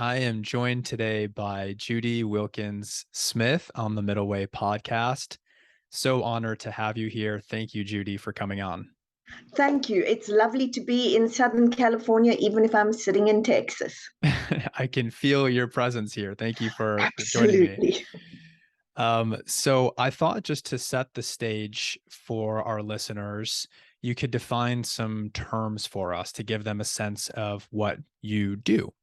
I am joined today by Judy Wilkins-Smith on the Middle Way podcast. So honored to have you here. Thank you, Judy, for coming on. Thank you. It's lovely to be in Southern California, even if I'm sitting in Texas. I can feel your presence here. Thank you for joining me. Absolutely. So I thought just to set the stage for our listeners, you could define some terms for us to give them a sense of what you do.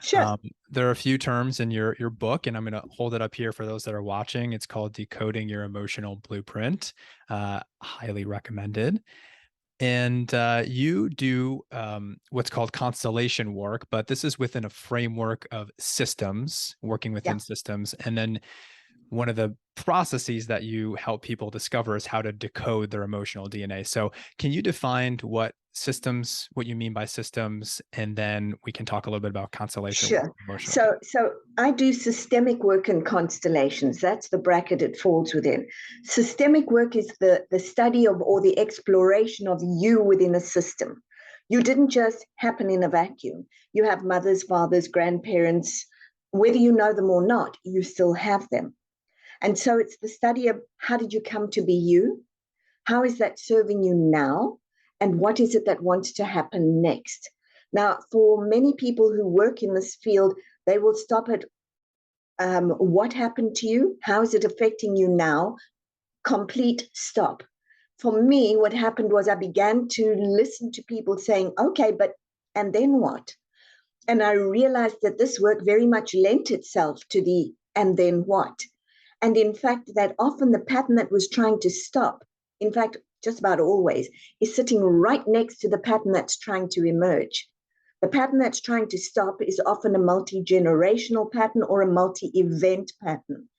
Sure. There are a few terms in your book, and I'm going to hold it up here for those that are watching. It's called Decoding Your Emotional Blueprint. Highly recommended. And you do what's called constellation work, but this is within a framework of systems, working Yeah. within systems. And then one of the processes that you help people discover is how to decode their emotional DNA. So, can you define what you mean by systems, and then we can talk a little bit about constellation work, Sure. emotional DNA. So I do systemic work in constellations. That's the bracket it falls within. Systemic work is the study of or the exploration of you within a system. You didn't just happen in a vacuum. You have mothers, fathers, grandparents. Whether you know them or not, you still have them. And so it's the study of how did you come to be you? How is that serving you now? And what is it that wants to happen next? Now, for many people who work in this field, they will stop at what happened to you? How is it affecting you now? Complete stop. For me, what happened was I began to listen to people saying, okay, but and then what? And I realized that this work very much lent itself to the and then what? And in fact, that often the pattern that was trying to stop, in fact, just about always, is sitting right next to the pattern that's trying to emerge. The pattern that's trying to stop is often a multi-generational pattern or a multi-event pattern.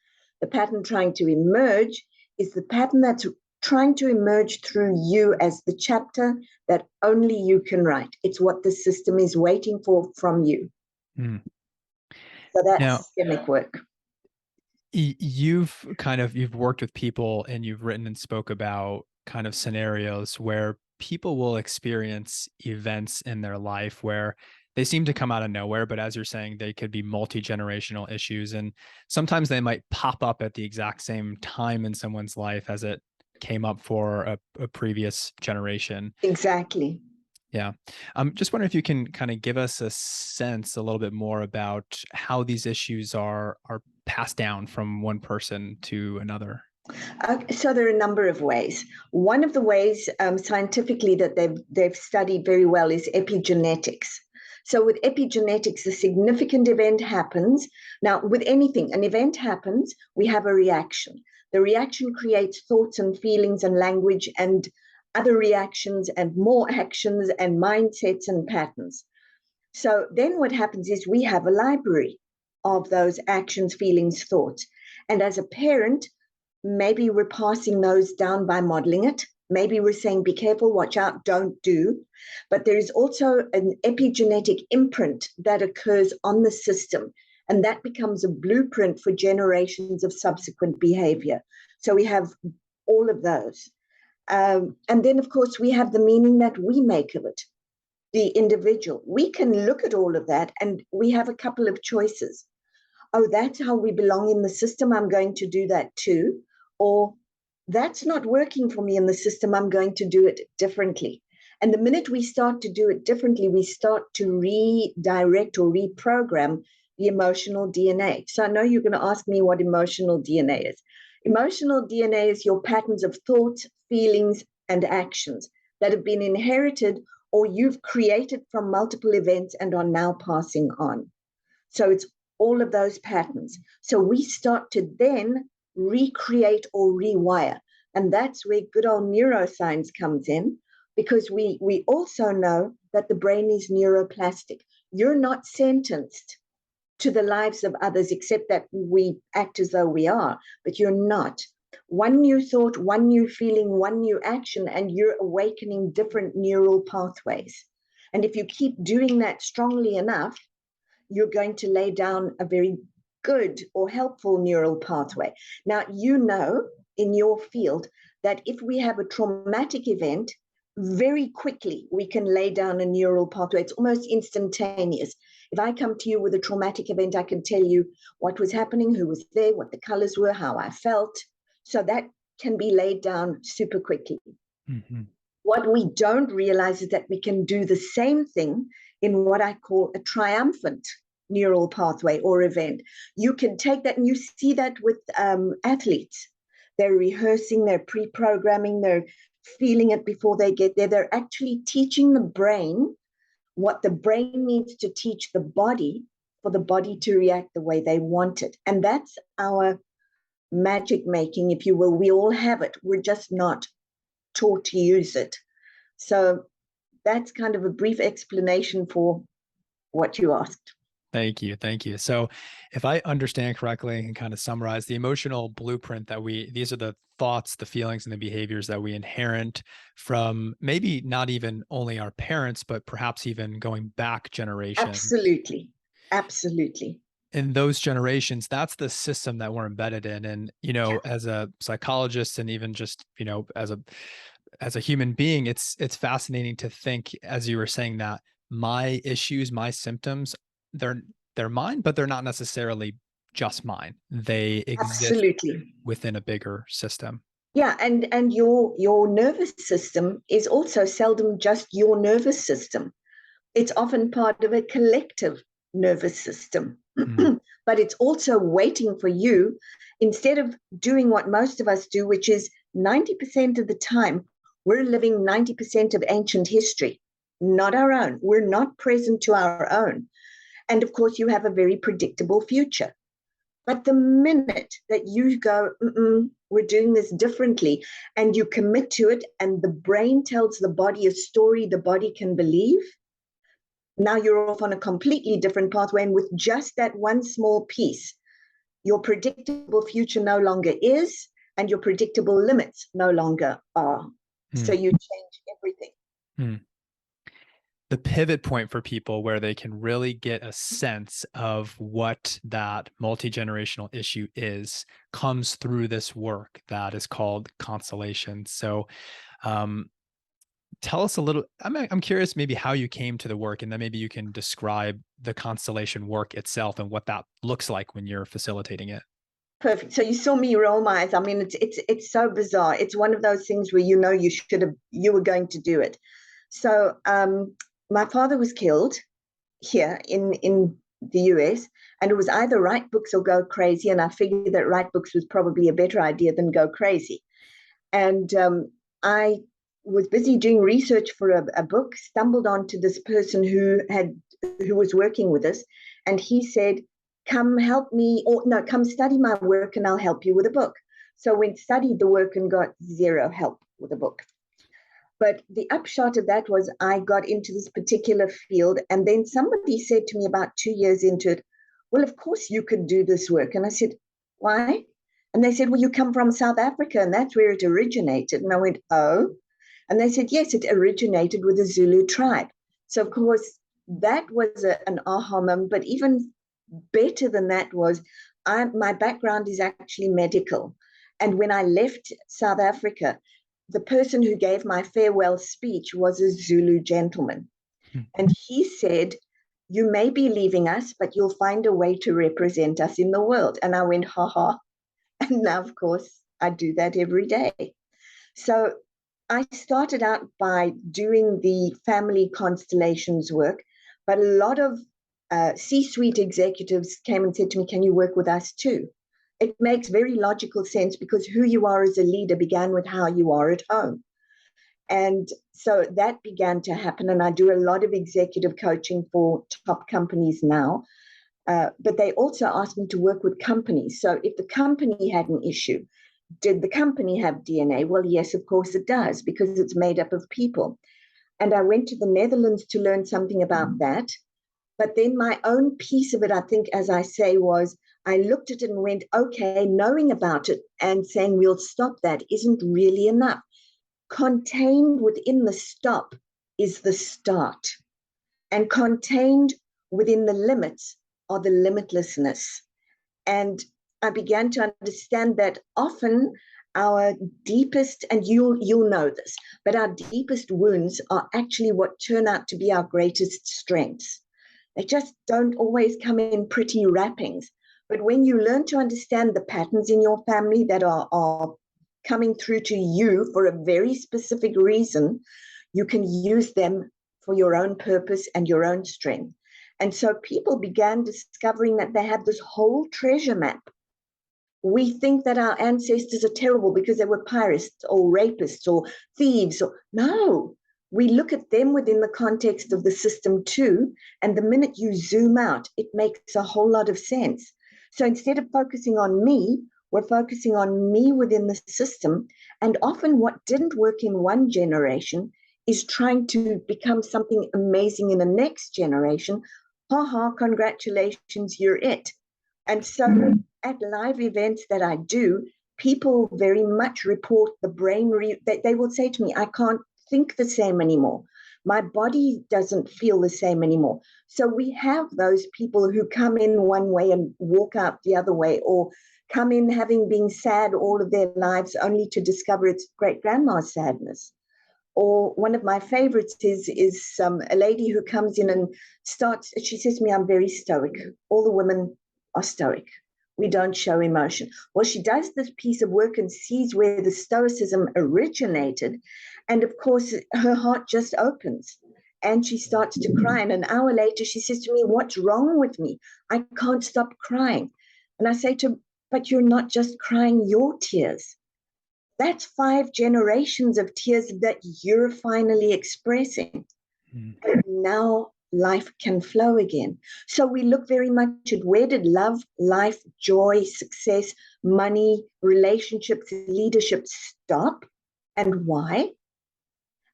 The pattern trying to emerge is the pattern that's trying to emerge through you as the chapter that only you can write. It's what the system is waiting for from you. Mm. So that's Now, systemic work. you've worked with people, and you've written and spoke about kind of scenarios where people will experience events in their life where they seem to come out of nowhere, but as you're saying, they could be multi-generational issues, and sometimes they might pop up at the exact same time in someone's life as it came up for a previous generation. Exactly. Yeah. Just wondering if you can kind of give us a sense a little bit more about how these issues are passed down from one person to another. So there are a number of ways. One of the ways scientifically that they've studied very well is epigenetics. So with epigenetics, a significant event happens. Now, with anything, an event happens, we have a reaction. The reaction creates thoughts and feelings and language and other reactions and more actions and mindsets and patterns. So then what happens is we have a library of those actions, feelings, thoughts. And as a parent, maybe we're passing those down by modeling it. Maybe we're saying, be careful, watch out, don't do. But there is also an epigenetic imprint that occurs on the system, and that becomes a blueprint for generations of subsequent behavior. So we have all of those. And then, of course, we have the meaning that we make of it, the individual. We can look at all of that, and we have a couple of choices. Oh, that's how we belong in the system. I'm going to do that too. Or that's not working for me in the system. I'm going to do it differently. And the minute we start to do it differently, we start to redirect or reprogram the emotional DNA. So I know you're going to ask me what emotional DNA is. Emotional DNA is your patterns of thoughts, feelings, and actions that have been inherited or you've created from multiple events and are now passing on. So it's all of those patterns. So we start to then recreate or rewire. And that's where good old neuroscience comes in, because we also know that the brain is neuroplastic. You're not sentenced to the lives of others, except that we act as though we are, but you're not. One new thought, one new feeling, one new action, and you're awakening different neural pathways. And if you keep doing that strongly enough, you're going to lay down a very good or helpful neural pathway. Now, you know in your field that if we have a traumatic event, very quickly we can lay down a neural pathway. It's almost instantaneous. If I come to you with a traumatic event, I can tell you what was happening, who was there, what the colors were, how I felt. So that can be laid down super quickly. Mm-hmm. What we don't realize is that we can do the same thing in what I call a triumphant neural pathway or event. You can take that, and you see that with athletes. They're rehearsing, they're pre-programming, they're feeling it before they get there. They're actually teaching the brain what the brain needs to teach the body for the body to react the way they want it. And that's our magic making, if you will. We all have it. We're just not taught to use it. So that's kind of a brief explanation for what you asked. Thank you. Thank you. So if I understand correctly and kind of summarize the emotional blueprint that these are the thoughts, the feelings, and the behaviors that we inherit from maybe not even only our parents, but perhaps even going back generations. Absolutely. Absolutely. In those generations, that's the system that we're embedded in. And, Yeah. as a psychologist and even just, as a human being, it's fascinating to think, as you were saying, that my issues, my symptoms, they're mine, but they're not necessarily just mine. They exist Absolutely. within a bigger system. Yeah, and your nervous system is also seldom just your nervous system. It's often part of a collective nervous system. Mm, But it's also waiting for you, instead of doing what most of us do, which is 90% of the time, we're living 90% of ancient history, not our own. We're not present to our own. And of course, you have a very predictable future. But the minute that you go, we're doing this differently, and you commit to it, and the brain tells the body a story the body can believe, now you're off on a completely different pathway. And with just that one small piece, your predictable future no longer is, and your predictable limits no longer are. So mm, you change everything. mm. The pivot point for people where they can really get a sense of what that multi-generational issue is comes through this work that is called constellations. So, um, tell us a little. I'm curious, maybe how you came to the work, and then maybe you can describe the constellation work itself and what that looks like when you're facilitating it. Perfect. So you saw me roll my eyes. I mean, it's so bizarre. It's one of those things where you were going to do it. So my father was killed here in the US, and it was either write books or go crazy. And I figured that write books was probably a better idea than go crazy. And I was busy doing research for a book, stumbled onto this person who was working with us, and he said, come help me, or no, come study my work and I'll help you with a book. So I went, studied the work, and got zero help with a book. But the upshot of that was I got into this particular field, and then somebody said to me about 2 years into it, well, of course you could do this work. And I said, why? And they said, well, you come from South Africa, and that's where it originated. And I went, oh. And they said, yes, it originated with the Zulu tribe. So, of course, that was an aha moment. But even better than that was my background is actually medical. And when I left South Africa, the person who gave my farewell speech was a Zulu gentleman. Hmm. And he said, you may be leaving us, but you'll find a way to represent us in the world. And I went, ha ha. And now, of course, I do that every day. So I started out by doing the family constellations work, but a lot of C-suite executives came and said to me, can you work with us too? It makes very logical sense because who you are as a leader began with how you are at home. And so that began to happen. And I do a lot of executive coaching for top companies now. But they also asked me to work with companies. So if the company had an issue, did the company have DNA? Well, yes, of course it does, because it's made up of people. And I went to the Netherlands to learn something about that. But then my own piece of it, I think, as I say, was I looked at it and went, okay, knowing about it and saying we'll stop that isn't really enough. Contained within the stop is the start. And contained within the limits are the limitlessness. And I began to understand that often our deepest, and you'll know this, but our deepest wounds are actually what turn out to be our greatest strengths. They just don't always come in pretty wrappings. But when you learn to understand the patterns in your family that are coming through to you for a very specific reason, you can use them for your own purpose and your own strength. And so people began discovering that they had this whole treasure map. We think that our ancestors are terrible because they were pirates or rapists or thieves. No, we look at them within the context of the system too. And the minute you zoom out, it makes a whole lot of sense. So instead of focusing on me, we're focusing on me within the system. And often what didn't work in one generation is trying to become something amazing in the next generation. Ha ha, congratulations, you're it. And so at live events that I do, people very much report the brain, they will say to me, I can't think the same anymore. My body doesn't feel the same anymore. So we have those people who come in one way and walk out the other way, or come in having been sad all of their lives only to discover it's great-grandma's sadness. Or one of my favorites is a lady who comes in and starts, she says to me, I'm very stoic. All the women are stoic. We don't show emotion. Well, she does this piece of work and sees where the stoicism originated. And of course, her heart just opens and she starts to cry. And an hour later, she says to me, what's wrong with me? I can't stop crying. And I say to her, but you're not just crying your tears. That's 5 generations of tears that you're finally expressing. And now life can flow again. So we look very much at where did love, life, joy, success, money, relationships, leadership stop, and why?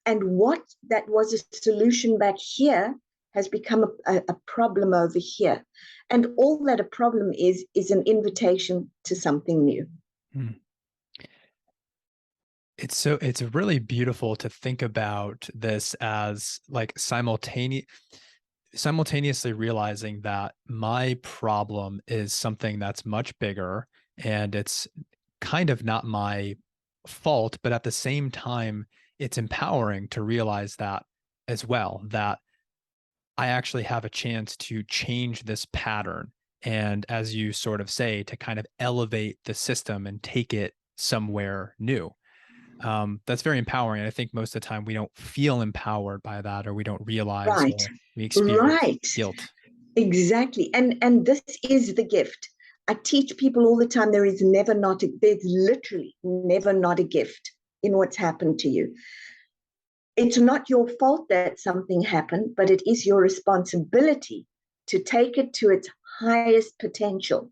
And what that was a solution back here has become a problem over here. And all that a problem is an invitation to something new. It's really beautiful to think about this as like simultaneously realizing that my problem is something that's much bigger and it's kind of not my fault, but at the same time, it's empowering to realize that as well, that I actually have a chance to change this pattern. And as you sort of say, to kind of elevate the system and take it somewhere new. That's very empowering. And I think most of the time we don't feel empowered by that, or we don't realize, Right, or we experience right. guilt. Exactly. And this is the gift. I teach people all the time there's literally never not a gift in what's happened to you. It's not your fault that something happened, but it is your responsibility to take it to its highest potential.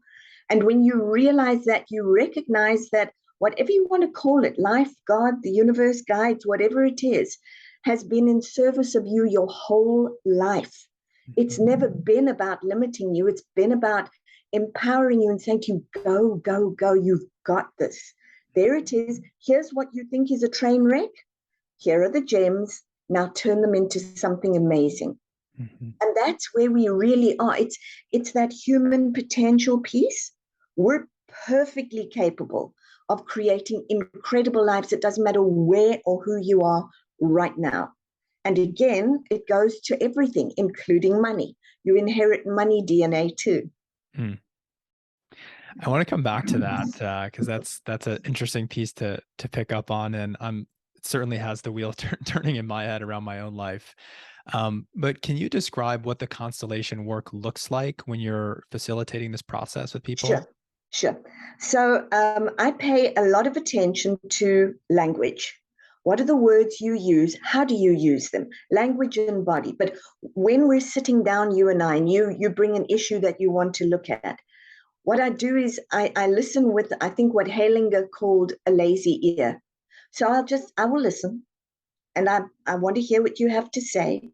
And when you realize that, you recognize that whatever you want to call it, life, God, the universe, guides, whatever it is, has been in service of you your whole life. It's never been about limiting you. It's been about empowering you and saying to you, go, go, go. You've got this. There it is. Here's what you think is a train wreck. Here are the gems. Now turn them into something amazing. And that's where we really are. It's that human potential piece. We're perfectly capable of creating incredible lives. It doesn't matter where or who you are right now. And again, it goes to everything, including money. You inherit money DNA too. I want to come back to that because that's an interesting piece to pick up on, and it certainly has the wheel turning in my head around my own life. But can you describe what the constellation work looks like when you're facilitating this process with people? Sure, sure. So I pay a lot of attention to language. What are the words you use? How do you use them? Language and body. But when we're sitting down, you and I, and you bring an issue that you want to look at, what I do is I listen with, I think, what Halinger called a lazy ear. So I will listen, and I want to hear what you have to say.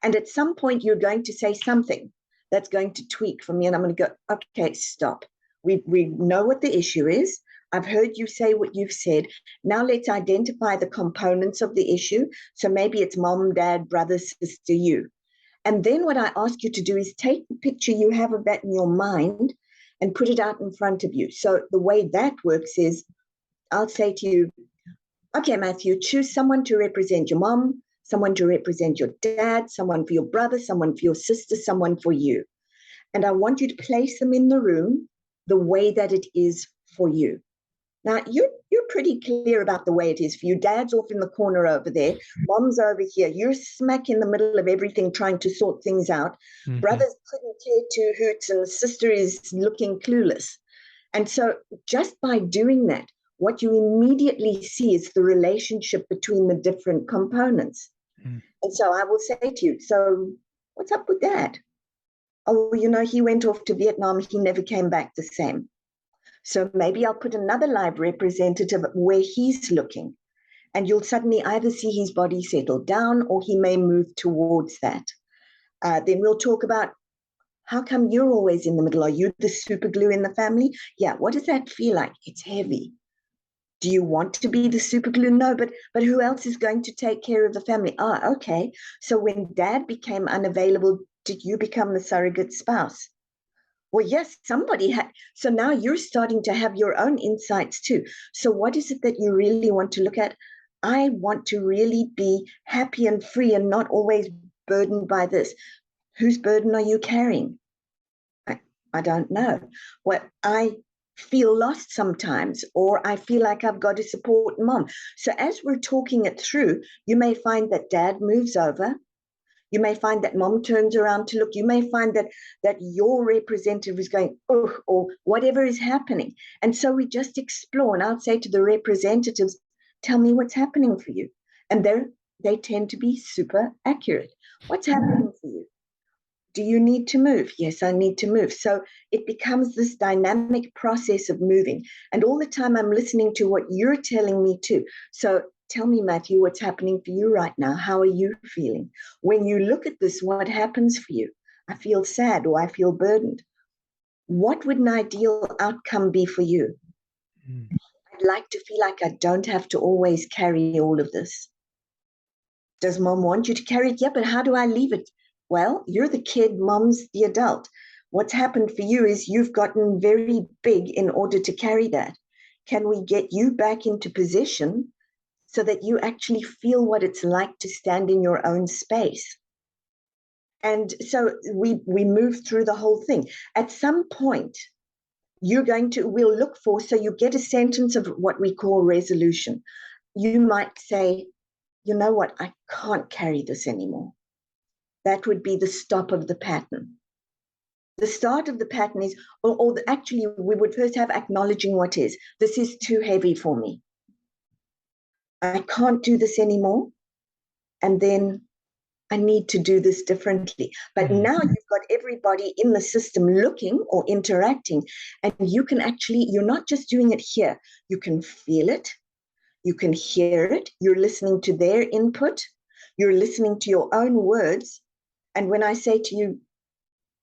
And at some point, you're going to say something that's going to tweak for me, and I'm going to go, okay, stop. We know what the issue is. I've heard you say what you've said. Now let's identify the components of the issue. So maybe it's mom, dad, brother, sister, you. And then what I ask you to do is take the picture you have of that in your mind and put it out in front of you. So the way that works is I'll say to you, okay, Matthew, choose someone to represent your mom, someone to represent your dad, someone for your brother, someone for your sister, someone for you. And I want you to place them in the room the way that it is for you. Now, you're pretty clear about the way it is for you. Dad's off in the corner over there. Mom's over here. You're smack in the middle of everything trying to sort things out. Mm-hmm. Brother's couldn't care two hoots, and the sister is looking clueless. And so just by doing that, what you immediately see is the relationship between the different components. Mm. And so I will say to you, so what's up with that? Oh, he went off to Vietnam. He never came back the same. So maybe I'll put another live representative where he's looking, and you'll suddenly either see his body settle down or he may move towards that. Then we'll talk about, how come you're always in the middle? Are you the super glue in the family? Yeah. What does that feel like? It's heavy. Do you want to be the super glue? No, but who else is going to take care of the family? Okay. So when dad became unavailable, did you become the surrogate spouse? Well, yes, somebody had. So now you're starting to have your own insights too. So what is it that you really want to look at? I want to really be happy and free and not always burdened by this. Whose burden are you carrying? I don't know. Well, I feel lost sometimes, or I feel like I've got to support mom. So as we're talking it through, you may find that dad moves over. You may find that mom turns around to look. You may find that your representative is going, oh, or whatever is happening. And so we just explore. And I'll say to the representatives, tell me what's happening for you. And they tend to be super accurate. What's happening for you? Do you need to move? Yes, I need to move. So it becomes this dynamic process of moving. And all the time I'm listening to what you're telling me too. So tell me, Matthew, what's happening for you right now? How are you feeling? When you look at this, what happens for you? I feel sad, or I feel burdened. What would an ideal outcome be for you? I'd like to feel like I don't have to always carry all of this. Does mom want you to carry it? Yeah, but how do I leave it? Well, you're the kid, mom's the adult. What's happened for you is you've gotten very big in order to carry that. Can we get you back into position so that you actually feel what it's like to stand in your own space? And so we move through the whole thing. At some point, we'll look for, so you get a sentence of what we call resolution. You might say, you know what, I can't carry this anymore. That would be the stop of the pattern. The start of the pattern is, actually, we would first have acknowledging what is. This is too heavy for me. I can't do this anymore. And then I need to do this differently. But now you've got everybody in the system looking or interacting, and you can actually, you're not just doing it here. You can feel it. You can hear it. You're listening to their input. You're listening to your own words. And when I say to you,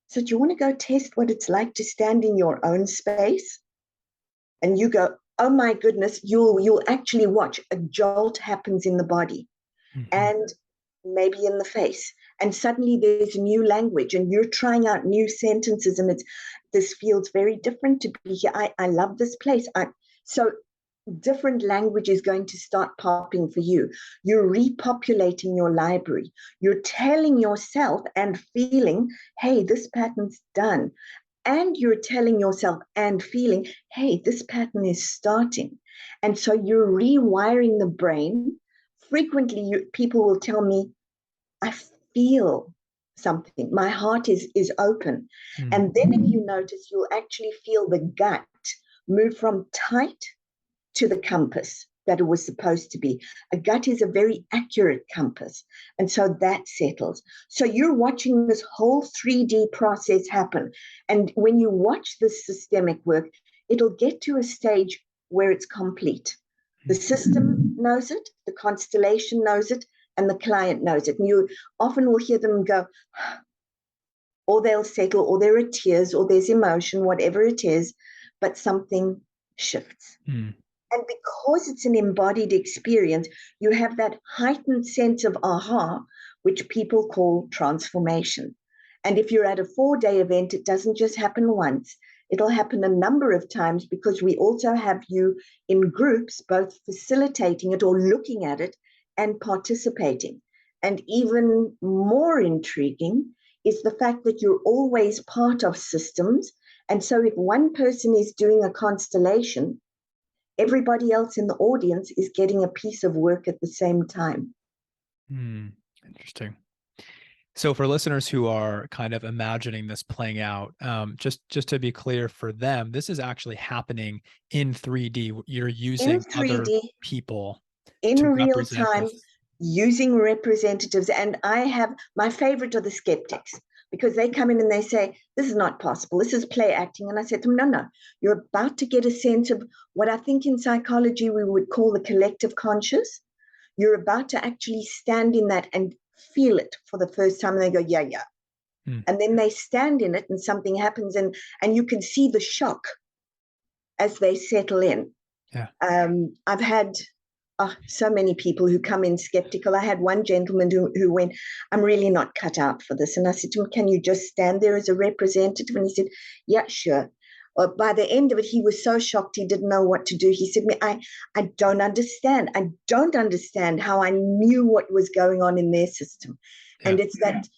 so do you want to go test what it's like to stand in your own space? And you go, oh my goodness, you'll actually watch a jolt happens in the body and maybe in the face. And suddenly there's new language and you're trying out new sentences, and this feels very different to be here. I love this place. So different language is going to start popping for you. You're repopulating your library. You're telling yourself and feeling, hey, this pattern's done. And you're telling yourself and feeling, hey, this pattern is starting. And so you're rewiring the brain. Frequently, people will tell me, I feel something. My heart is open. And then if you notice, you'll actually feel the gut move from tight to the compass that it was supposed to be. A gut is a very accurate compass. And so that settles. So you're watching this whole 3D process happen. And when you watch this systemic work, it'll get to a stage where it's complete. The system knows it, the constellation knows it, and the client knows it. And you often will hear them go, or they'll settle, or there are tears, or there's emotion, whatever it is, but something shifts. And because it's an embodied experience, you have that heightened sense of aha, which people call transformation. And if you're at a 4-day event, it doesn't just happen once. It'll happen a number of times, because we also have you in groups, both facilitating it or looking at it and participating. and even more intriguing is the fact that you're always part of systems. And so if one person is doing a constellation, everybody else in the audience is getting a piece of work at the same time. Interesting. So for listeners who are kind of imagining this playing out, just to be clear for them, this is actually happening in 3D. You're In using other 3D, people in to real represent time, this. using representatives. And I have my favorite are the skeptics, because they come in and they say, this is not possible. This is play acting. And I said to them, no, you're about to get a sense of what I think in psychology we would call the collective conscious. You're about to actually stand in that and feel it for the first time. And they go, yeah, yeah. And then they stand in it and something happens, and you can see the shock as they settle in. Yeah. I've had so many people who come in skeptical. I had one gentleman who went, I'm really not cut out for this. And I said to him, can you just stand there as a representative? And he said, yeah, sure. By the end of it, he was so shocked he didn't know what to do. He said, I don't understand. I don't understand how I knew what was going on in their system. Yeah. And it's that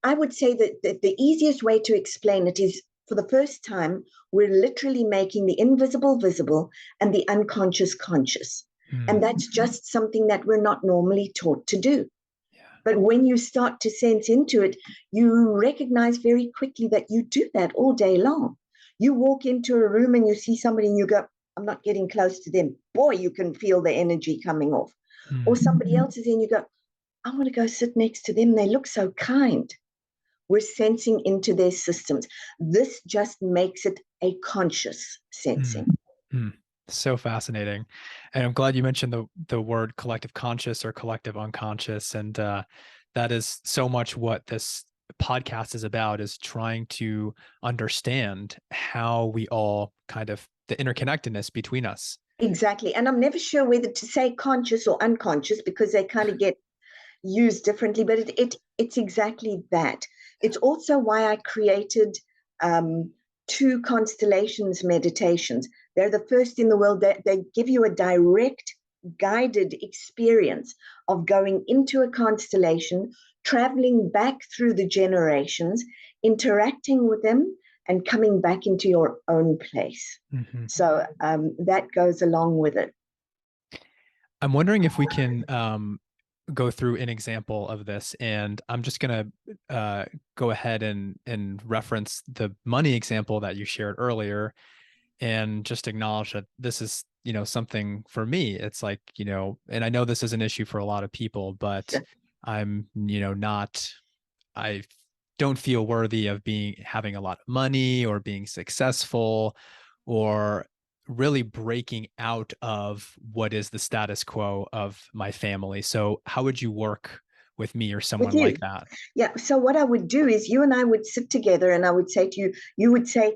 I would say that the easiest way to explain it is, for the first time, we're literally making the invisible visible and the unconscious conscious. And that's just something that we're not normally taught to do. Yeah. But when you start to sense into it, you recognize very quickly that you do that all day long. You walk into a room and you see somebody and you go, I'm not getting close to them. Boy, you can feel the energy coming off. Or somebody else is in, you go, I want to go sit next to them. They look so kind. We're sensing into their systems. This just makes it a conscious sensing. So fascinating. And I'm glad you mentioned the word collective conscious or collective unconscious. And that is so much what this podcast is about, is trying to understand how we all kind of, the interconnectedness between us. Exactly. And I'm never sure whether to say conscious or unconscious, because they kind of get used differently, but it's exactly that. It's also why I created 2 constellations meditations. They're the first in the world. They give you a direct guided experience of going into a constellation, traveling back through the generations, interacting with them, and coming back into your own place. So that goes along with it. I'm wondering if we can go through an example of this, and I'm just going to go ahead and reference the money example that you shared earlier, and just acknowledge that this is, something for me. It's like, and I know this is an issue for a lot of people, but I'm, I don't feel worthy of having a lot of money or being successful, or really breaking out of what is the status quo of my family. So how would you work with me or someone like that? Yeah. So what I would do is, you and I would sit together and I would say to you, you would say,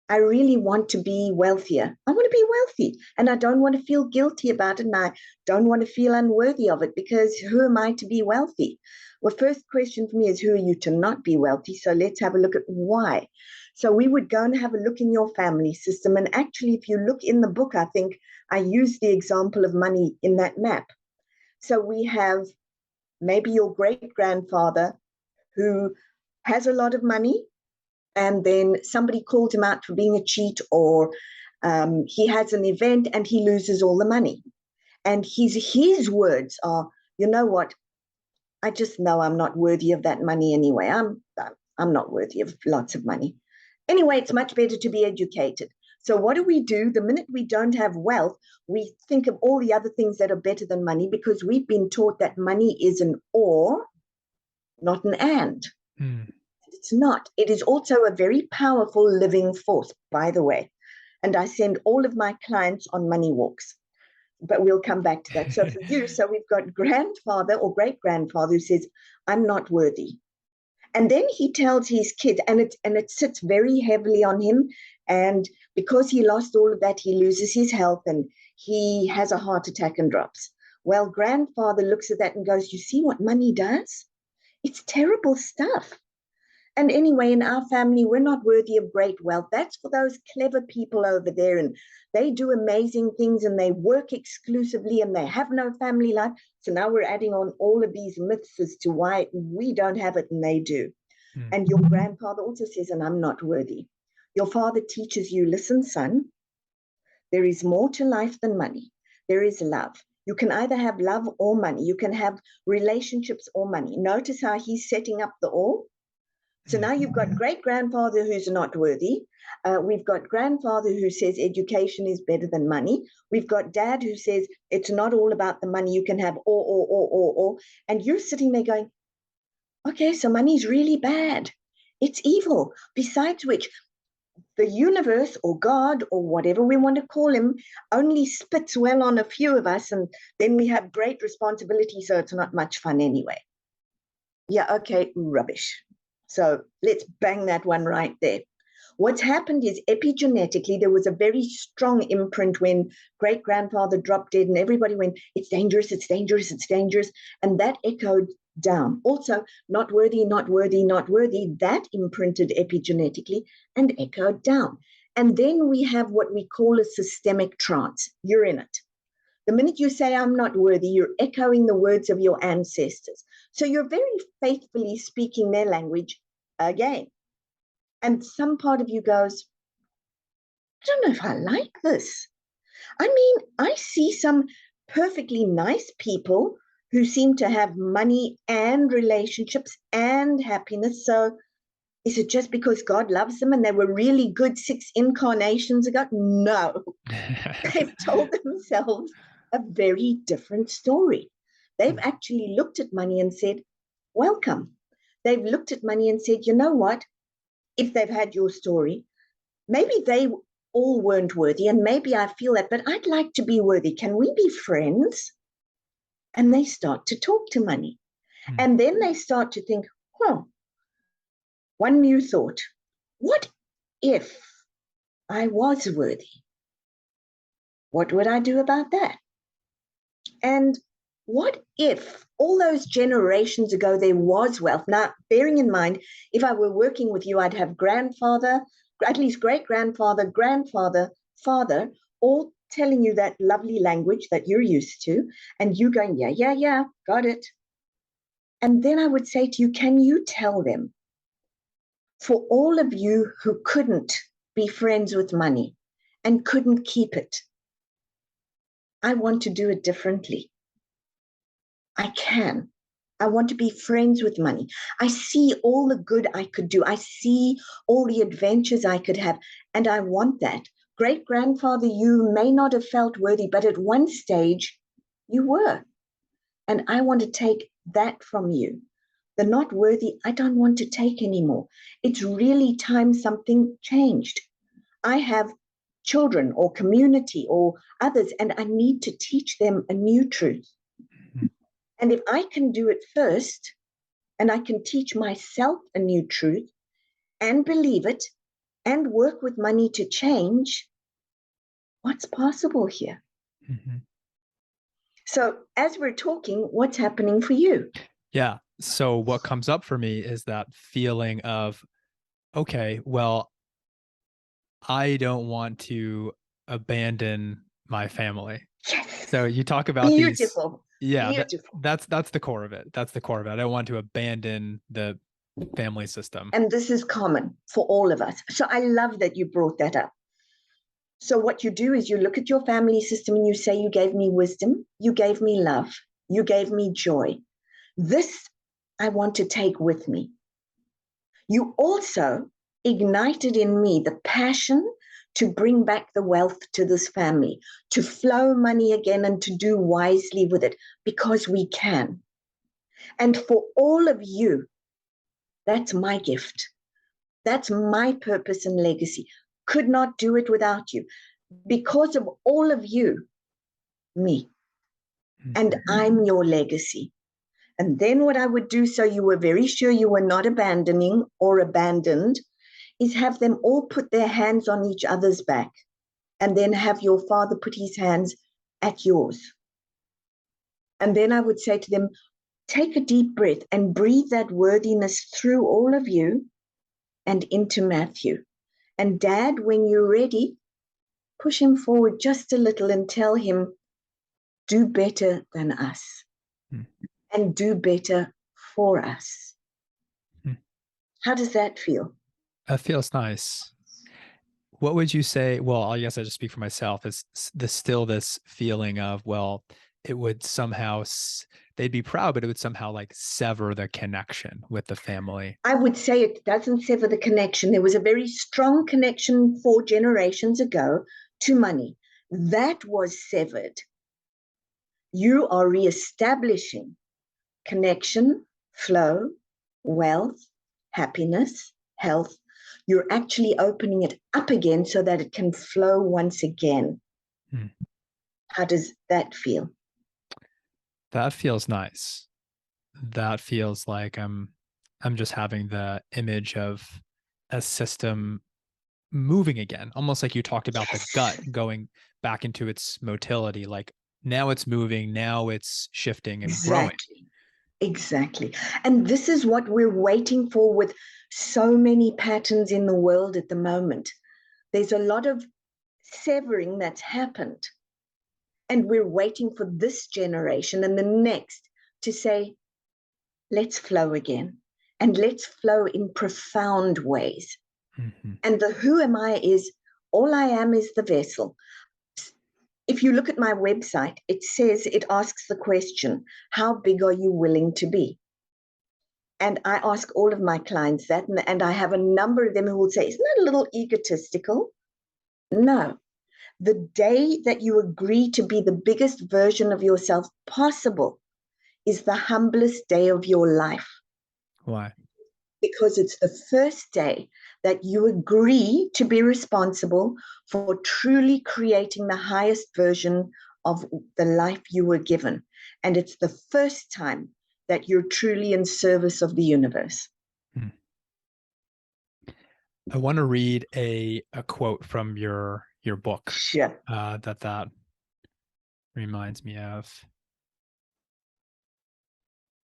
I really want to be wealthier. I want to be wealthy, and I don't want to feel guilty about it. And I don't want to feel unworthy of it, because who am I to be wealthy? Well, first question for me is, who are you to not be wealthy? So let's have a look at why. So we would go and have a look in your family system. And actually, if you look in the book, I think I used the example of money in that map. So we have maybe your great-grandfather who has a lot of money, and then somebody called him out for being a cheat, or he has an event and he loses all the money. And his words are, you know what? I just know I'm not worthy of that money anyway. I'm not worthy of lots of money. Anyway, it's much better to be educated. So what do? The minute we don't have wealth, we think of all the other things that are better than money, because we've been taught that money is an or, not an and. It's not. It is also a very powerful living force, by the way. And I send all of my clients on money walks. But we'll come back to that. So for you, we've got grandfather or great-grandfather who says, I'm not worthy. And then he tells his kid, and it sits very heavily on him. And because he lost all of that, he loses his health and he has a heart attack and drops. Well, grandfather looks at that and goes, you see what money does? It's terrible stuff. And anyway, in our family, we're not worthy of great wealth. That's for those clever people over there, and they do amazing things, and they work exclusively, and they have no family life. So now we're adding on all of these myths as to why we don't have it and they do. And your grandfather also says, and I'm not worthy. Your father teaches you, listen, son, there is more to life than money. There is love. You can either have love or money. You can have relationships or money. Notice how he's setting up the all. So now you've got great-grandfather who's not worthy. We've got grandfather who says education is better than money. We've got dad who says it's not all about the money. You can have or. And you're sitting there going, okay, so money's really bad. It's evil. Besides which, the universe or God or whatever we want to call him only spits well on a few of us, and then we have great responsibility, so it's not much fun anyway. Yeah, okay, rubbish. So let's bang that one right there. What's happened is epigenetically, there was a very strong imprint when great-grandfather dropped dead and everybody went, it's dangerous, it's dangerous, it's dangerous. And that echoed down. Also, not worthy, not worthy, not worthy, that imprinted epigenetically and echoed down. And then we have what we call a systemic trance. You're in it. The minute you say, I'm not worthy, you're echoing the words of your ancestors. So you're very faithfully speaking their language again. And some part of you goes, I don't know if I like this. I mean, I see some perfectly nice people who seem to have money and relationships and happiness. So is it just because God loves them and they were really good 6 incarnations ago? No, they've told themselves a very different story. They've actually looked at money and said, welcome. They've looked at money and said, you know what? If they've had your story, maybe they all weren't worthy, and maybe I feel that, but I'd like to be worthy. Can we be friends? And they start to talk to money. And then they start to think, one new thought. What if I was worthy? What would I do about that? And what if all those generations ago there was wealth? Now, bearing in mind, if I were working with you, I'd have grandfather, at least great-grandfather, grandfather, father, all telling you that lovely language that you're used to, and you going, yeah, got it. And then I would say to you, can you tell them, for all of you who couldn't be friends with money and couldn't keep it, I want to do it differently. I can. I want to be friends with money. I see all the good I could do. I see all the adventures I could have, and I want that. Great-grandfather, you may not have felt worthy, but at one stage you were. And I want to take that from you. The not worthy, I don't want to take anymore. It's really time something changed. I have children or community or others, and I need to teach them a new truth. And if I can do it first, and I can teach myself a new truth and believe it and work with money to change, what's possible here? So as we're talking, what's happening for you? Yeah. So what comes up for me is that feeling of, okay, well, I don't want to abandon my family. Yes. So you talk about Beautiful. these, yeah, Beautiful. that's the core of it. That's the core of it. I don't want to abandon the family system. And this is common for all of us. So I love that you brought that up. So what you do is you look at your family system and you say, you gave me wisdom, you gave me love, you gave me joy. This I want to take with me. You also ignited in me the passion to bring back the wealth to this family, to flow money again and to do wisely with it, because we can. And for all of you, that's my gift. That's my purpose and legacy. Could not do it without you. Because of all of you, me. And I'm your legacy. And then what I would do, so you were very sure you were not abandoning or abandoned, is have them all put their hands on each other's back and then have your father put his hands at yours. And then I would say to them, take a deep breath and breathe that worthiness through all of you and into Matthew. And Dad, when you're ready, push him forward just a little and tell him, do better than us and do better for us. How does that feel? That feels nice. What would you say? Well, I guess I just speak for myself. Is still this feeling of, well, it would somehow, they'd be proud, but it would somehow like sever the connection with the family. I would say it doesn't sever the connection. There was a very strong connection 4 generations ago to money. That was severed. You are reestablishing connection, flow, wealth, happiness, health. You're actually opening it up again so that it can flow once again. How does that feel? That feels nice. That feels like I'm just having the image of a system moving again, almost like you talked about the gut going back into its motility. Like now it's moving, now it's shifting and growing. Exactly. And this is what we're waiting for with so many patterns in the world at the moment. There's a lot of severing that's happened. And we're waiting for this generation and the next to say, let's flow again. And let's flow in profound ways. And the who am I is, all I am is the vessel. If you look at my website, it says, it asks the question, how big are you willing to be? And I ask all of my clients that, and I have a number of them who will say, isn't that a little egotistical? No. The day that you agree to be the biggest version of yourself possible is the humblest day of your life. Why? Because it's the first day that you agree to be responsible for truly creating the highest version of the life you were given. And it's the first time that you're truly in service of the universe. I want to read a quote from your book. Sure. That reminds me of.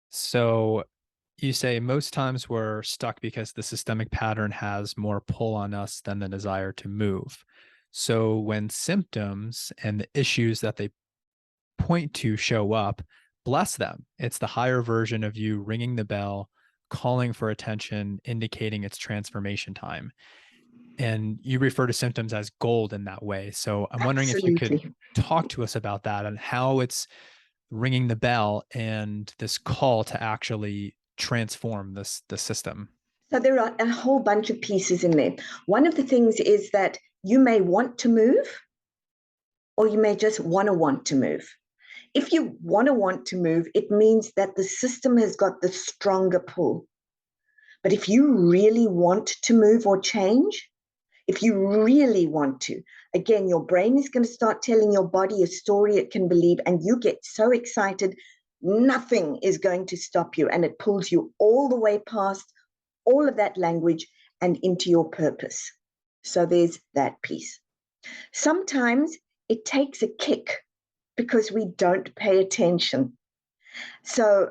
So you say most times we're stuck because the systemic pattern has more pull on us than the desire to move. So when symptoms and the issues that they point to show up, bless them. It's the higher version of you ringing the bell, calling for attention, indicating it's transformation time. And you refer to symptoms as gold in that way. So I'm wondering if you could talk to us about that and how it's ringing the bell and this call to actually transform the system. So there are a whole bunch of pieces in there. One of the things is that you may want to move, or you may just want to move. If you want to move, it means that the system has got the stronger pull. But if you really want to move or change, if you really want to, again, your brain is going to start telling your body a story it can believe, and you get so excited, nothing is going to stop you, and it pulls you all the way past all of that language and into your purpose. So there's that piece. Sometimes it takes a kick because we don't pay attention. So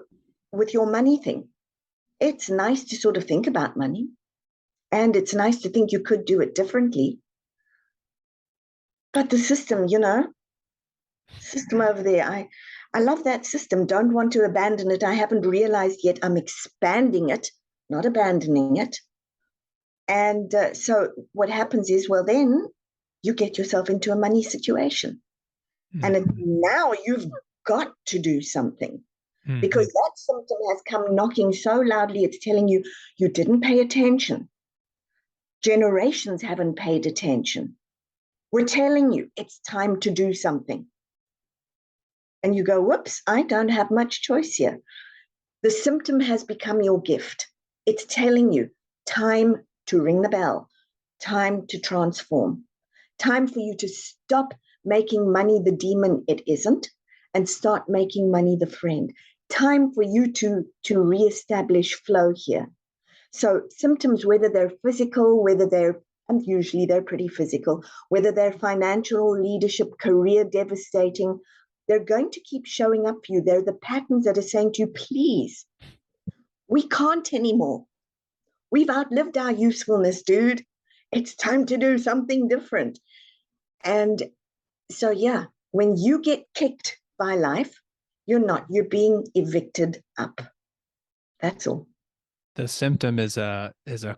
with your money thing, it's nice to sort of think about money, and it's nice to think you could do it differently. But the system, system over there, I love that system. Don't want to abandon it. I haven't realized yet I'm expanding it, not abandoning it. And so what happens is, well, then you get yourself into a money situation. And now you've got to do something because that symptom has come knocking so loudly, it's telling you you didn't pay attention. Generations haven't paid attention. We're telling you it's time to do something. And you go, whoops, I don't have much choice here. The symptom has become your gift. It's telling you time to ring the bell, time to transform, time for you to stop making money the demon it isn't and start making money the friend. Time for you to reestablish flow here. So symptoms, whether they're physical, and usually they're pretty physical, whether they're financial, leadership, career devastating, they're going to keep showing up for you. They're the patterns that are saying to you, please, we can't anymore. We've outlived our usefulness, dude. It's time to do something different. And so, yeah, when you get kicked by life, you're being evicted up. That's all. The symptom is a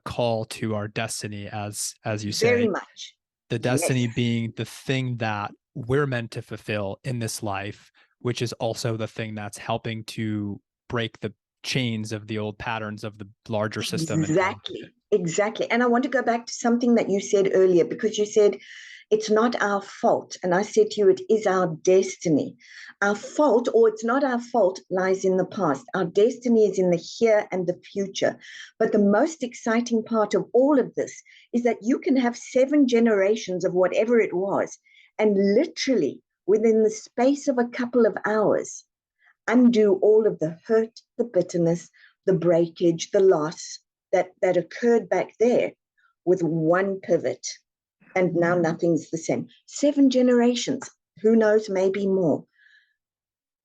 call to our destiny, as you Very say. much. The Yes. destiny being the thing that we're meant to fulfill in this life, which is also the thing that's helping to break the chains of the old patterns of the larger system. Exactly. Exactly. And I want to go back to something that you said earlier, because you said it's not our fault. And I said to you, it is our destiny. Our fault, or it's not our fault, lies in the past. Our destiny is in the here and the future. But the most exciting part of all of this is that you can have 7 generations of whatever it was, and literally within the space of a couple of hours, undo all of the hurt, the bitterness, the breakage, the loss that occurred back there with one pivot. And now nothing's the same. 7 generations, who knows, maybe more.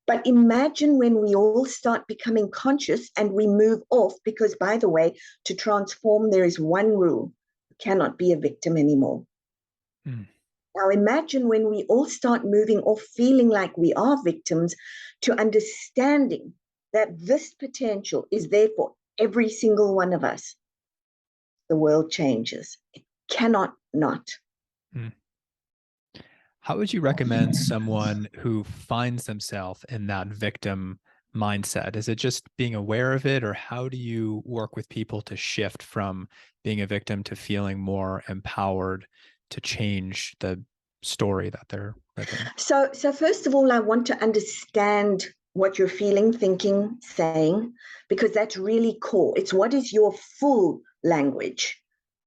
But imagine when we all start becoming conscious and we move off, because, by the way, to transform, there is one rule: you cannot be a victim anymore. Mm. Now, imagine when we all start moving off feeling like we are victims to understanding that this potential is there for every single one of us. The world changes. It cannot not. Mm. How would you recommend someone who finds themselves in that victim mindset? Is it just being aware of it, or how do you work with people to shift from being a victim to feeling more empowered to change the story that they're living? So first of all, I want to understand what you're feeling, thinking, saying, because that's really core. It's what is your full language?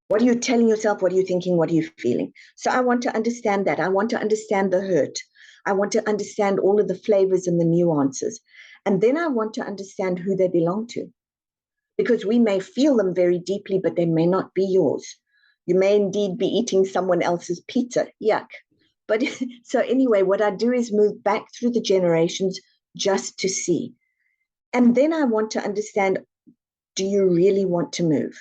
What are you telling yourself? What are you thinking? What are you feeling? So I want to understand that. I want to understand the hurt. I want to understand all of the flavors and the nuances. And then I want to understand who they belong to, because we may feel them very deeply, but they may not be yours. You may indeed be eating someone else's pizza. Yuck. But so anyway, what I do is move back through the generations just to see. And then I want to understand, do you really want to move?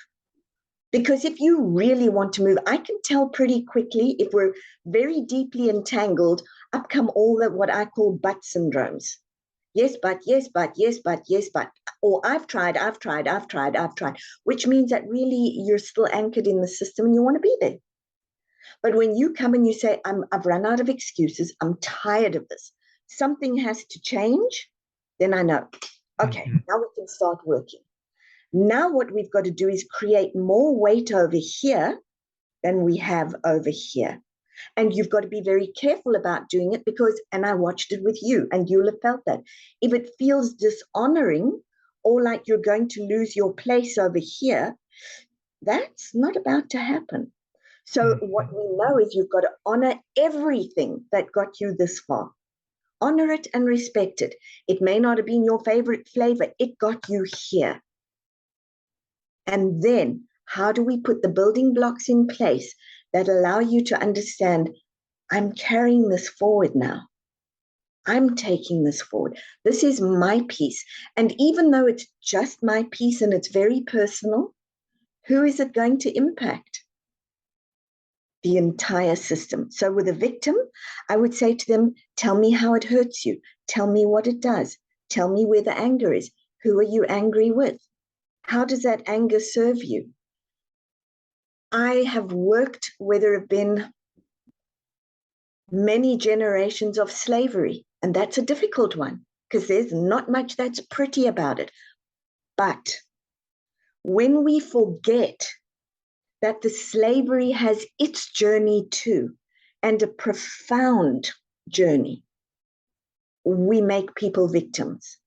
Because if you really want to move, I can tell pretty quickly if we're very deeply entangled, up come all the what I call but syndromes. Yes, but, yes, but, yes, but, yes, but. Or I've tried, which means that really you're still anchored in the system and you want to be there. But when you come and you say, I've run out of excuses, I'm tired of this, something has to change, then I know, okay, now we can start working. Now what we've got to do is create more weight over here than we have over here. And you've got to be very careful about doing it because, and I watched it with you, and you'll have felt that. If it feels dishonoring or like you're going to lose your place over here, that's not about to happen. So what we know is you've got to honor everything that got you this far. Honor it and respect it. It may not have been your favorite flavor. It got you here. And then how do we put the building blocks in place that allow you to understand, I'm carrying this forward now. I'm taking this forward. This is my piece. And even though it's just my piece and it's very personal, who is it going to impact? The entire system. So with a victim, I would say to them, tell me how it hurts you. Tell me what it does. Tell me where the anger is. Who are you angry with? How does that anger serve you? I have worked where there have been many generations of slavery, and that's a difficult one because there's not much that's pretty about it. But when we forget that the slavery has its journey too, and a profound journey, we make people victims.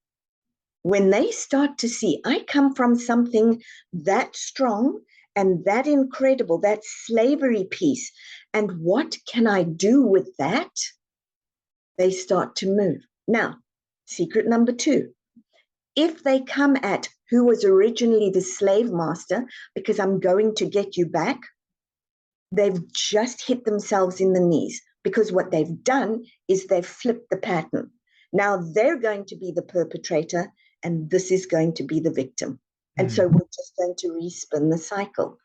When they start to see, I come from something that strong and that incredible, that slavery piece, and what can I do with that? They start to move. Now, secret number 2, if they come at who was originally the slave master, because I'm going to get you back, they've just hit themselves in the knees, because what they've done is they've flipped the pattern. Now they're going to be the perpetrator and this is going to be the victim. And so we're just going to respin the cycle.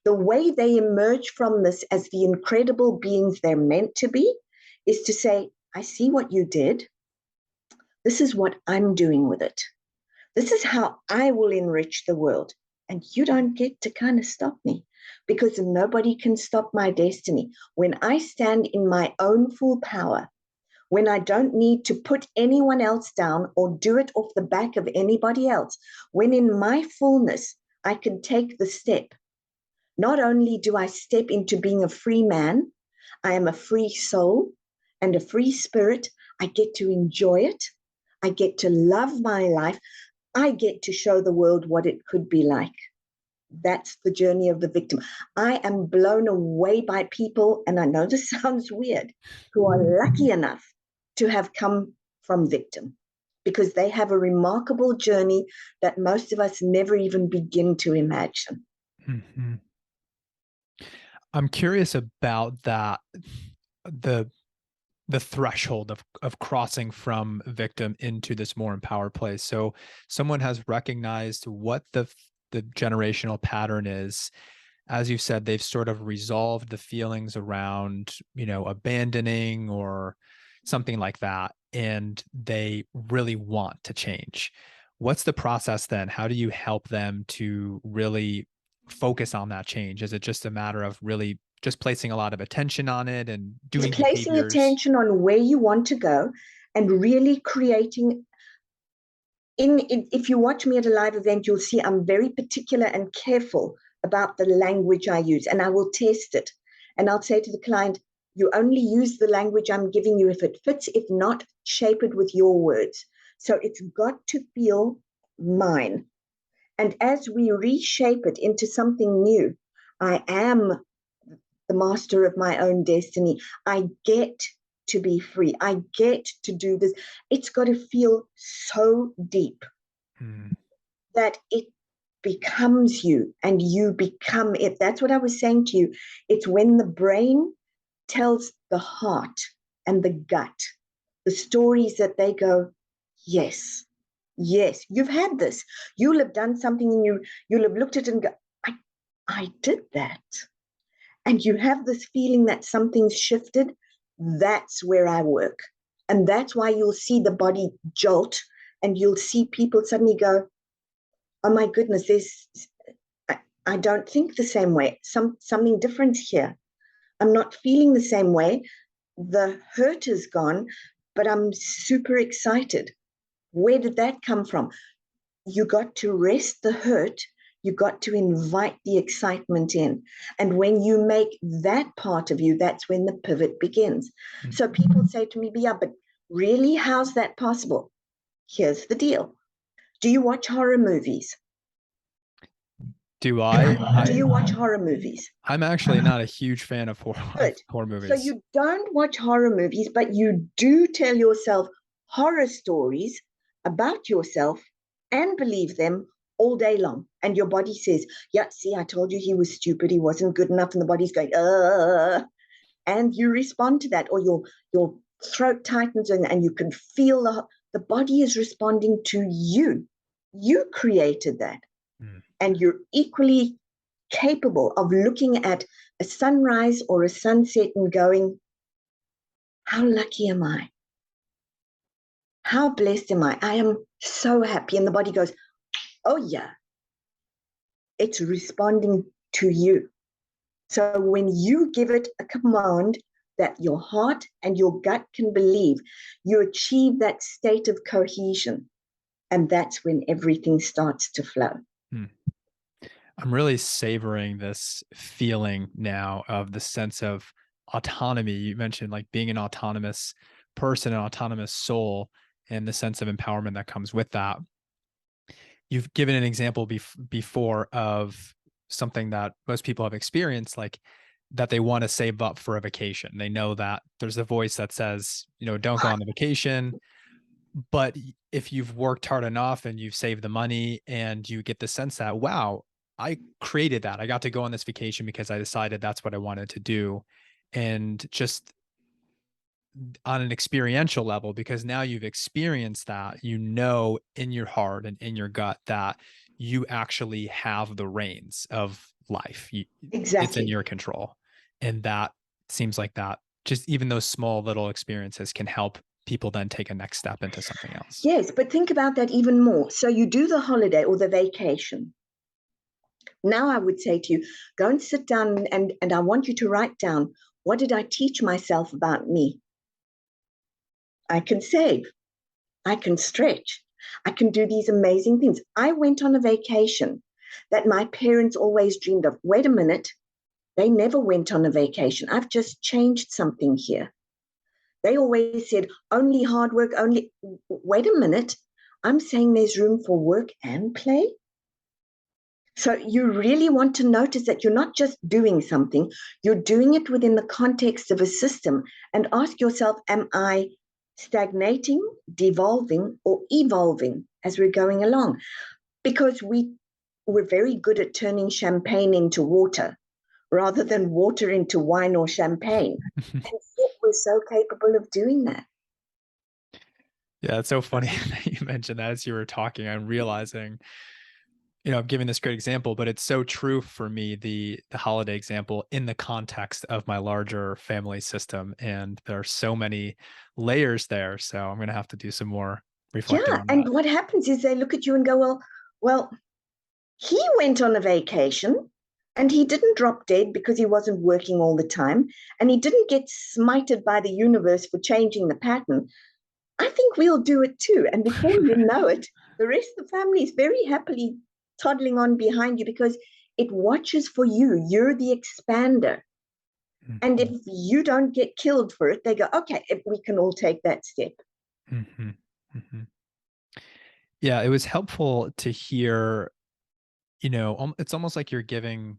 The way they emerge from this as the incredible beings they're meant to be is to say, I see what you did. This is what I'm doing with it. This is how I will enrich the world. And you don't get to kind of stop me, because nobody can stop my destiny. When I stand in my own full power, when I don't need to put anyone else down or do it off the back of anybody else, when in my fullness I can take the step. Not only do I step into being a free man, I am a free soul and a free spirit. I get to enjoy it. I get to love my life. I get to show the world what it could be like. That's the journey of the victim. I am blown away by people, and I know this sounds weird, who are lucky enough to have come from victim, because they have a remarkable journey that most of us never even begin to imagine. Mm-hmm. I'm curious about that, the threshold of crossing from victim into this more empowered place. So someone has recognized what the generational pattern is. As you said, they've sort of resolved the feelings around, abandoning or something like that, and they really want to change. What's the process then? How do you help them to really focus on that change? Is it just a matter of really just placing a lot of attention on it and doing It's placing behaviors? attention on where you want to go and really creating. If you watch me at a live event, you'll see I'm very particular and careful about the language I use, and I will test it. And I'll say to the client, you only use the language I'm giving you if it fits. If not, shape it with your words. So it's got to feel mine. And as we reshape it into something new, I am the master of my own destiny. I get to be free. I get to do this. It's got to feel so deep that it becomes you and you become it. That's what I was saying to you. It's when the brain tells the heart and the gut the stories that they go, yes, yes, you've had this. You'll have done something and you'll have looked at it and go, I did that. And you have this feeling that something's shifted. That's where I work. And that's why you'll see the body jolt and you'll see people suddenly go, oh my goodness, I don't think the same way. Something different here. I'm not feeling the same way. The hurt is gone, but I'm super excited. Where did that come from? You got to rest the hurt. You got to invite the excitement in. And when you make that part of you, that's when the pivot begins. Mm. So people say to me, yeah, but really, how's that possible? Here's the deal. Do you watch horror movies? Do I? Do you watch horror movies? I'm actually not a huge fan of Good. horror So movies. you don't watch horror movies, but you do tell yourself horror stories about yourself and believe them all day long. And your body says, yeah, see, I told you he was stupid. He wasn't good enough. And the body's going, and you respond to that, or your throat tightens and you can feel the body is responding to you. You created that. Mm. And you're equally capable of looking at a sunrise or a sunset and going, how lucky am I? How blessed am I? I am so happy. And the body goes, oh, yeah, it's responding to you. So when you give it a command that your heart and your gut can believe, you achieve that state of cohesion. And that's when everything starts to flow. Mm. I'm really savoring this feeling now of the sense of autonomy. You mentioned like being an autonomous person, an autonomous soul, and the sense of empowerment that comes with that. You've given an example before of something that most people have experienced, like that they want to save up for a vacation. They know that there's a voice that says, don't go on the vacation. But if you've worked hard enough and you've saved the money and you get the sense that, wow, I created that. I got to go on this vacation because I decided that's what I wanted to do. And just on an experiential level, because now you've experienced that, in your heart and in your gut that you actually have the reins of life. It's in Exactly. your control. And that seems like that just even those small little experiences can help people then take a next step into something else. Yes, but think about that even more. So you do the holiday or the vacation. Now I would say to you, go and sit down and I want you to write down, what did I teach myself about me? I can save, I can stretch, I can do these amazing things. I went on a vacation that my parents always dreamed of. Wait a minute, they never went on a vacation. I've just changed something here. They always said, only hard work, only. Wait a minute, I'm saying there's room for work and play. So you really want to notice that you're not just doing something, you're doing it within the context of a system, and ask yourself, am I stagnating, devolving, or evolving as we're going along? Because we're very good at turning champagne into water rather than water into wine or champagne. And yet we're so capable of doing that. Yeah, it's so funny that you mentioned that as you were talking. I'm realizing, I'm giving this great example, but it's so true for me, the holiday example in the context of my larger family system. And there are so many layers there. So I'm gonna have to do some more reflecting Yeah. on And that. what happens is they look at you and go, well, he went on a vacation and he didn't drop dead because he wasn't working all the time. And he didn't get smited by the universe for changing the pattern. I think we'll do it too. And before you know it, the rest of the family is very happily toddling on behind you because it watches for you. You're the expander. And if Mhm, you don't get killed for it, they go, okay, we can all take that step. mhm, mhm. Yeah, it was helpful to hear, it's almost like you're giving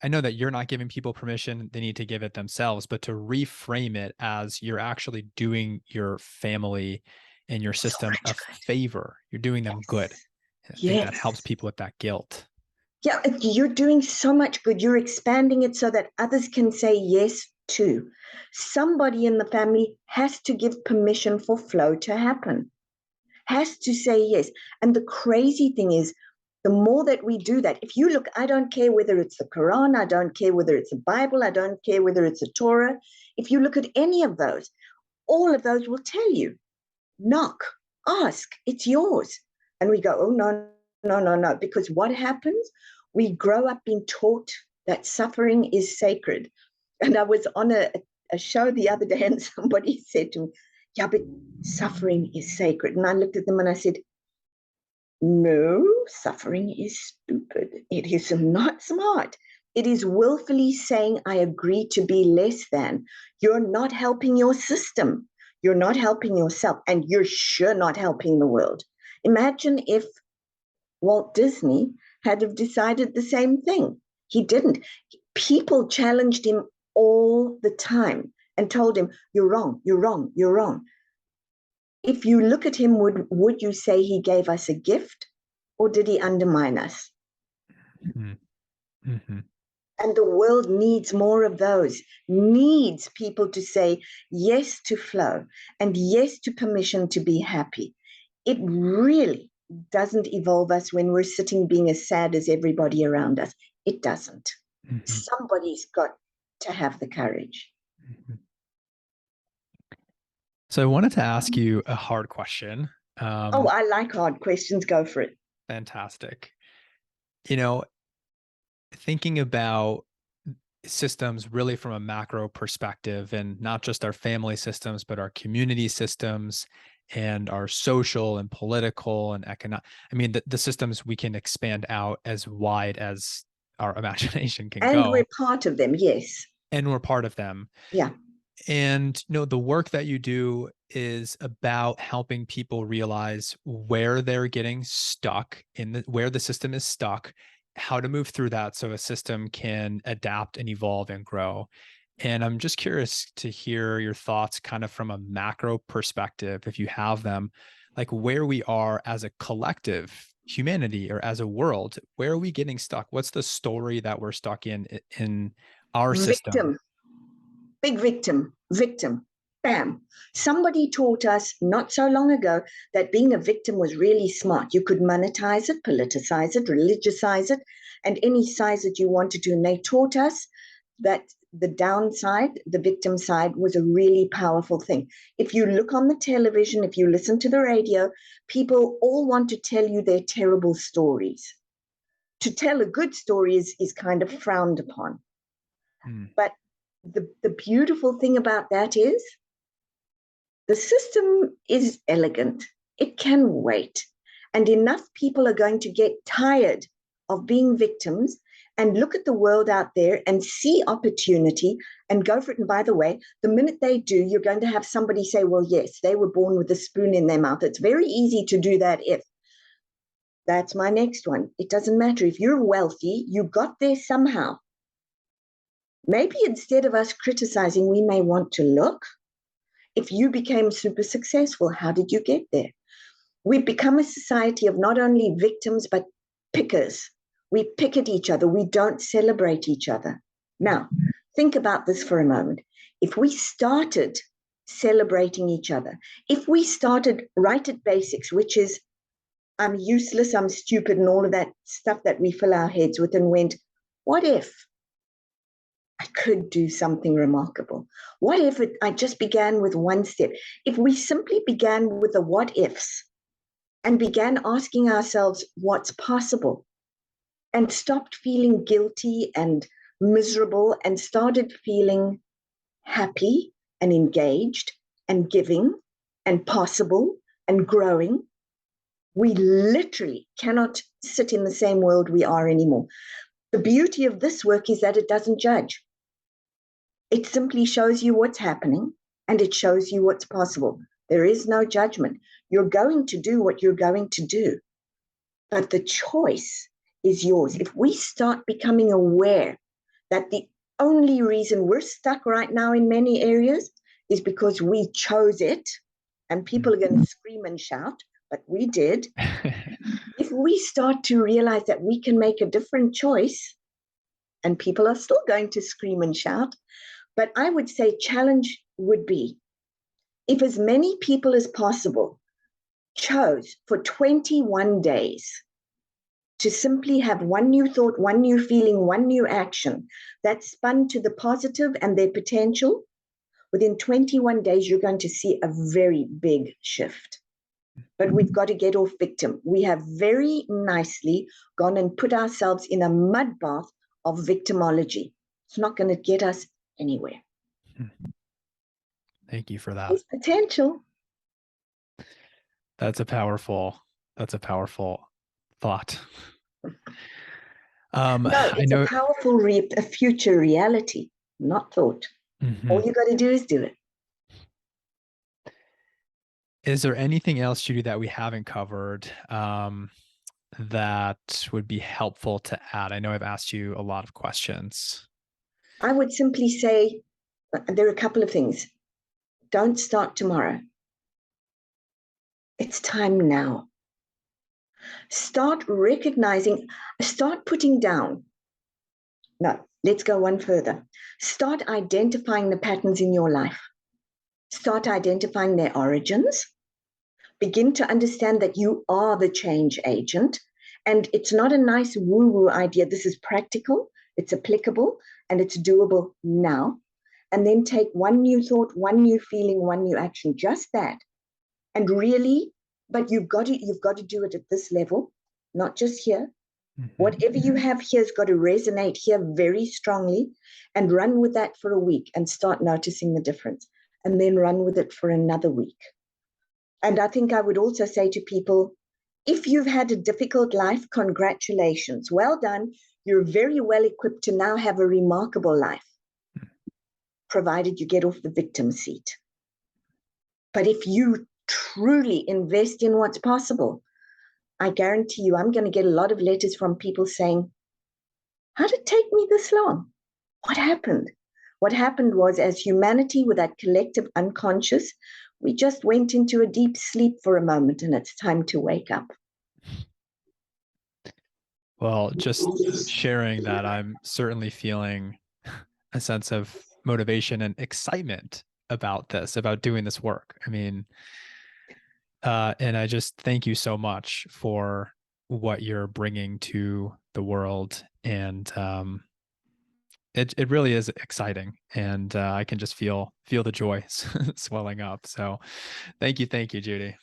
I know that you're not giving people permission, they need to give it themselves, but to reframe it as you're actually doing your family and your So system a much good. favor. You're doing them good. Yes. I think that helps Yes. people with that guilt. Yeah, you're doing so much good. You're expanding it so that others can say yes too. Somebody in the family has to give permission for flow to happen, has to say yes. And the crazy thing is, the more that we do that, if you look, I don't care whether it's the Quran, I don't care whether it's a Bible, I don't care whether it's a Torah. If you look at any of those, all of those will tell you, knock, ask, it's yours. And we go, oh, no, no, no, no. Because what happens? We grow up being taught that suffering is sacred. And I was on a show the other day, and somebody said to me, yeah, but suffering is sacred. And I looked at them and I said, no, suffering is stupid. It is not smart. It is willfully saying, I agree to be less than. You're not helping your system. You're not helping yourself. And you're sure not helping the world. Imagine if Walt Disney had have decided the same thing. He didn't. People challenged him all the time and told him, you're wrong, you're wrong, you're wrong. If you look at him, would you say he gave us a gift or did he undermine us? Mhm, mhm, And the world needs more of those, needs people to say yes to flow and yes to permission to be happy. It really doesn't evolve us when we're sitting being as sad as everybody around us. It doesn't. mhm, Somebody's got to have the courage. mhm. So I wanted to ask you a hard question. Oh, Um, I like hard questions. Go for it. Fantastic. You know, thinking about systems really from a macro perspective and not just our family systems, but our community systems and our social and political and economic. I mean, the systems we can expand out as wide as our imagination can And we're go, part of them. Yes. and we're part of them. Yeah. And the work that you do is about helping people realize where they're getting stuck where the system is stuck, how to move through that so a system can adapt and evolve and grow. And I'm just curious to hear your thoughts kind of from a macro perspective, if you have them, like where we are as a collective humanity or as a world, where are we getting stuck? What's the story that we're stuck in our system? Victim, big victim, victim. bam. Somebody taught us not so long ago that being a victim was really smart. You could monetize it, politicize it, religiousise it, and any size that you wanted to. And they taught us that the downside, the victim side, was a really powerful thing. If you look on the television, if you listen to the radio, people all want to tell you their terrible stories. To tell a good story is kind of frowned upon. But the beautiful thing about that is the system is elegant. It can wait. And enough people are going to get tired of being victims and look at the world out there and see opportunity and go for it. And by the way, the minute they do, you're going to have somebody say, well, yes, they were born with a spoon in their mouth. It's very easy to do that if. That's my next one. It doesn't matter. If you're wealthy, you got there somehow. Maybe instead of us criticizing, we may want to look. If you became super successful, how did you get there? We've become a society of not only victims, but pickers. We pick at each other. We don't celebrate each other. Now, think about this for a moment. If we started celebrating each other, if we started right at basics, which is I'm useless, I'm stupid, and all of that stuff that we fill our heads with, and went, what if I could do something remarkable? What if I just began with one step? If we simply began with the what ifs and began asking ourselves what's possible and stopped feeling guilty and miserable and started feeling happy and engaged and giving and possible and growing, we literally cannot sit in the same world we are anymore. The beauty of this work is that it doesn't judge. It simply shows you what's happening and it shows you what's possible. There is no judgment. You're going to do what you're going to do, but the choice is yours. If we start becoming aware that the only reason we're stuck right now in many areas is because we chose it, and people are going to scream and shout, but we did. If we start to realize that we can make a different choice, and people are still going to scream and shout, but I would say challenge would be if as many people as possible chose for 21 days to simply have one new thought, one new feeling, one new action that spun to the positive and their potential, within 21 days, you're going to see a very big shift. But we've got to get off victim. We have very nicely gone and put ourselves in a mud bath of victimology. It's not going to get us anywhere. Thank you for that. There's potential. That's a powerful thought. No, it's a powerful a future reality, not thought. All you got to do is do it. Is there anything else, Judy, that we haven't covered that would be helpful to add? I know I've asked you a lot of questions. I would simply say there are a couple of things. Don't start tomorrow. It's time now. Start recognizing, start putting down. No, let's go one further. Start identifying the patterns in your life. Start identifying their origins. Begin to understand that you are the change agent. And it's not a nice woo-woo idea. This is practical, it's applicable, and it's doable now. And then take one new thought, one new feeling, one new action, just that. And really, but you've got to do it at this level, not just here. Whatever you have here has got to resonate here very strongly, and run with that for a week and start noticing the difference, and then run with it for another week. And I think I would also say to people, if you've had a difficult life, congratulations. Well done. You're very well equipped to now have a remarkable life, provided you get off the victim seat. But if you truly invest in what's possible, I guarantee you I'm going to get a lot of letters from people saying, how did it take me this long? What happened? What happened was, as humanity, with that collective unconscious, we just went into a deep sleep for a moment, and it's time to wake up. Well, just sharing that, I'm certainly feeling a sense of motivation and excitement about this, about doing this work. I mean, and I just thank you so much for what you're bringing to the world. And it really is exciting, and I can just feel the joy swelling up. So, thank you, Judy.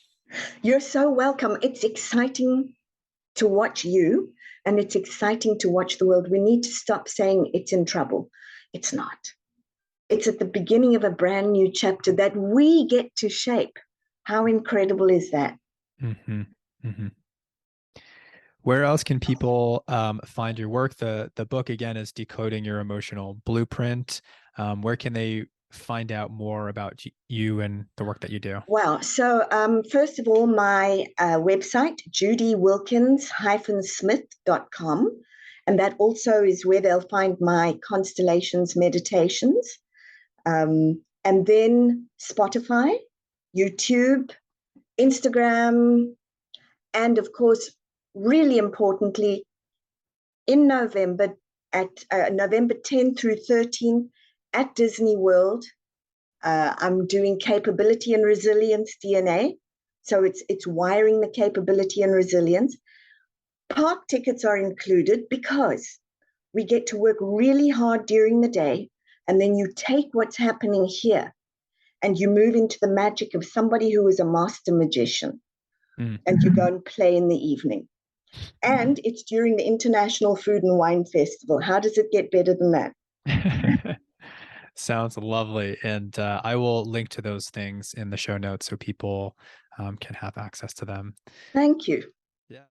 You're so welcome. It's exciting to watch you, and it's exciting to watch the world. We need to stop saying it's in trouble. It's not. It's at the beginning of a brand new chapter that we get to shape. How incredible is that? Hmm. Hmm. Where else can people find your work? The book again is Decoding Your Emotional Blueprint. Where can they find out more about you and the work that you do? Wow. So, first of all, my website, judywilkins-smith.com. And that also is where they'll find my constellations meditations. And then Spotify, YouTube, Instagram, and of course, really importantly, in November, at November 10 through 13 at Disney World, I'm doing capability and resilience DNA. So it's wiring the capability and resilience. Park tickets are included because we get to work really hard during the day, and then you take what's happening here and you move into the magic of somebody who is a master magician, Mm. and you go and play in the evening. And it's during the International Food and Wine Festival. How does it get better than that? Sounds lovely. And I will link to those things in the show notes so people can have access to them. Thank you.